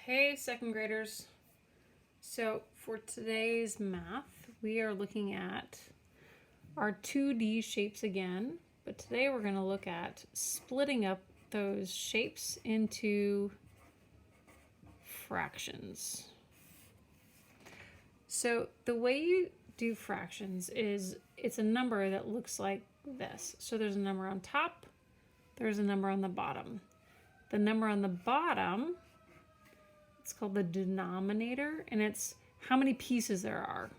Hey, second graders. So for today's math, we are looking at our 2D shapes again, but today we're going to look at splitting up those shapes into fractions. So the way you do fractions is it's a number that looks like this. So there's a number on top, there's a number on the bottom. The number on the bottom, it's called the denominator, and it's how many pieces there are.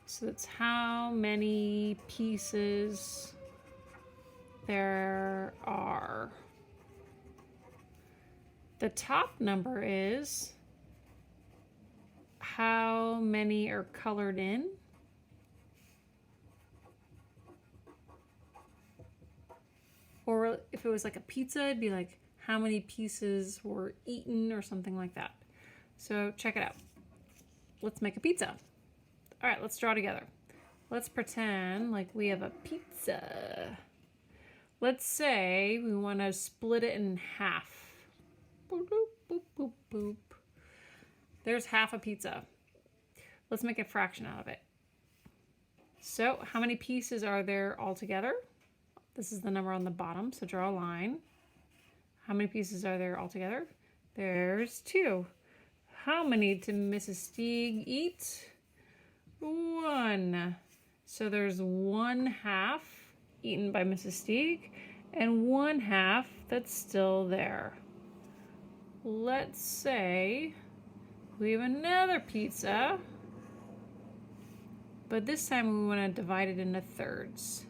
So it's how many pieces there are. The top number is how many are colored in. Or if it was like a pizza, it'd be like how many pieces were eaten or something like that. So check it out. Let's make a pizza. All right, let's draw together. Let's pretend like we have a pizza. Let's say we want to split it in half. Boop, boop, boop, boop, boop. There's half a pizza. Let's make a fraction out of it. So how many pieces are there altogether? This is the number on the bottom, so draw a line. How many pieces are there altogether? There's 2. How many did Mrs. Steig eat? 1. So there's 1/2 eaten by Mrs. Steig and 1/2 that's still there. Let's say we have another pizza, but this time we want to divide it into thirds.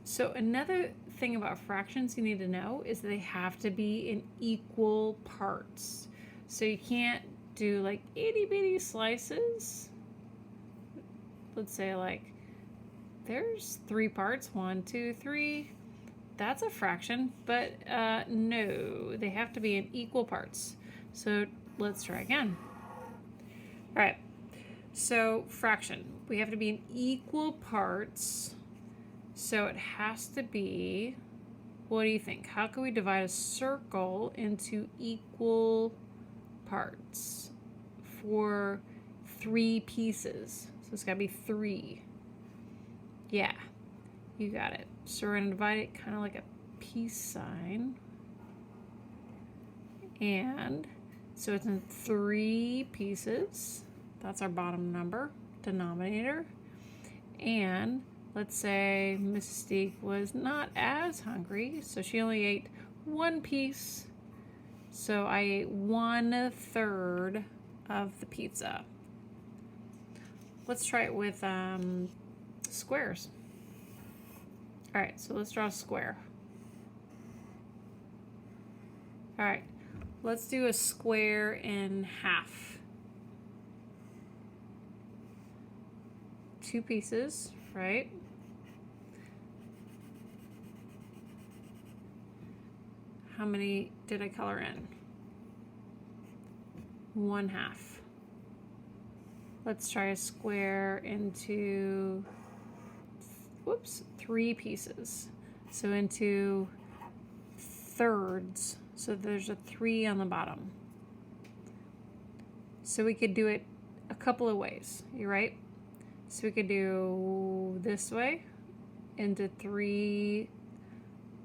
So another thing about fractions you need to know is that they have to be in equal parts. So you can't do like itty bitty slices. Let's say like there's 3 parts, 1, 2, 3. That's a fraction, but no, they have to be in equal parts. So let's try again. All right, so fraction, we have to be in equal parts. So it has to be, what do you think? How can we divide a circle into equal parts for 3 pieces? So it's got to be 3. Yeah, you got it. So we're going to divide it kind of like a peace sign. And so it's in 3 pieces. That's our bottom number, denominator. And let's say Mrs. Steig was not as hungry, so she only ate 1 piece. So I ate 1/3 of the pizza. Let's try it with squares. All right, so let's draw a square. All right, let's do a square in half. 2 pieces, right? How many did I color in? 1/2. Let's try a square into, 3 pieces. So into thirds. So there's a 3 on the bottom. So we could do it a couple of ways, you right? So we could do this way into 3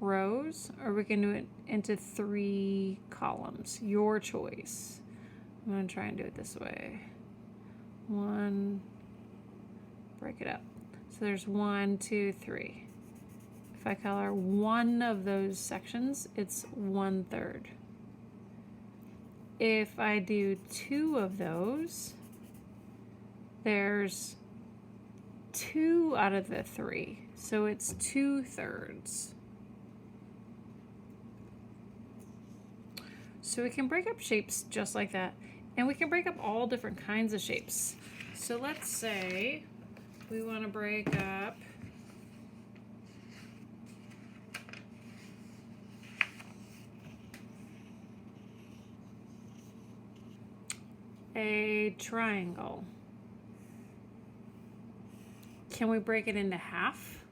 rows, or we can do it into 3 columns. Your choice. I'm going to try and do it this way. 1, break it up. So there's 1, 2, 3. If I color one of those sections, it's 1/3. If I do 2 of those, there's 2 out of the 3. So it's 2/3. So we can break up shapes just like that. And we can break up all different kinds of shapes. So let's say we want to break up a triangle. Can we break it into half?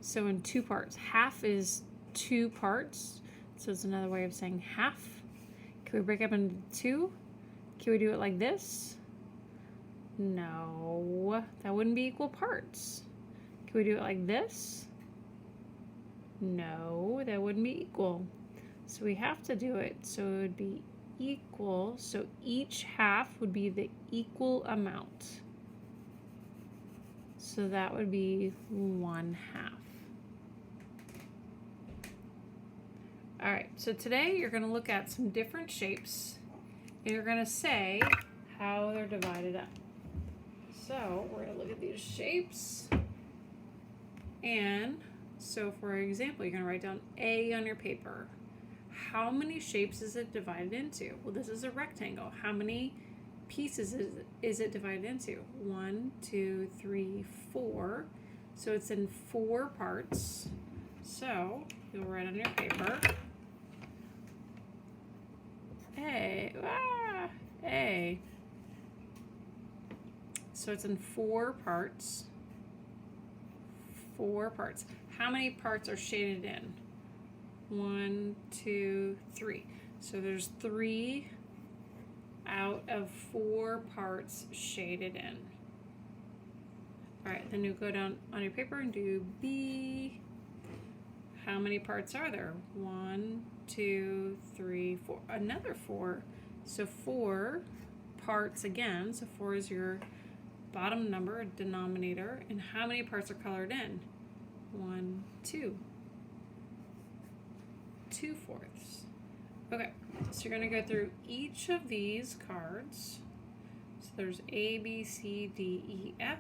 So in 2 parts. Half is 2 parts. So it's another way of saying half. Can we break up into 2? Can we do it like this? No, that wouldn't be equal parts. Can we do it like this? No, that wouldn't be equal. So we have to do it so it would be equal. So each half would be the equal amount. So that would be 1/2. All right, so today you're going to look at some different shapes and you're going to say how they're divided up. So we're going to look at these shapes. And so for example, you're going to write down A on your paper. How many shapes is it divided into? Well, this is a rectangle. How many pieces is it divided into? 1, 2, 3, 4. So it's in 4 parts. So you'll write on your paper A. So it's in 4 parts. 4 parts. How many parts are shaded in? 1, 2, 3. So there's 3 out of 4 parts shaded in. All right, then you go down on your paper and do B. How many parts are there? 1, 2, 3, 4. Another 4. So 4 parts again. So 4 is your bottom number, denominator. And how many parts are colored in? 1, 2. 2/4. Okay, so you're going to go through each of these cards. So there's A, B, C, D, E, F,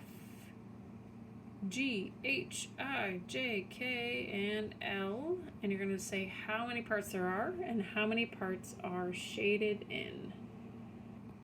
G, H, I, J, K, and L. And you're going to say how many parts there are and how many parts are shaded in.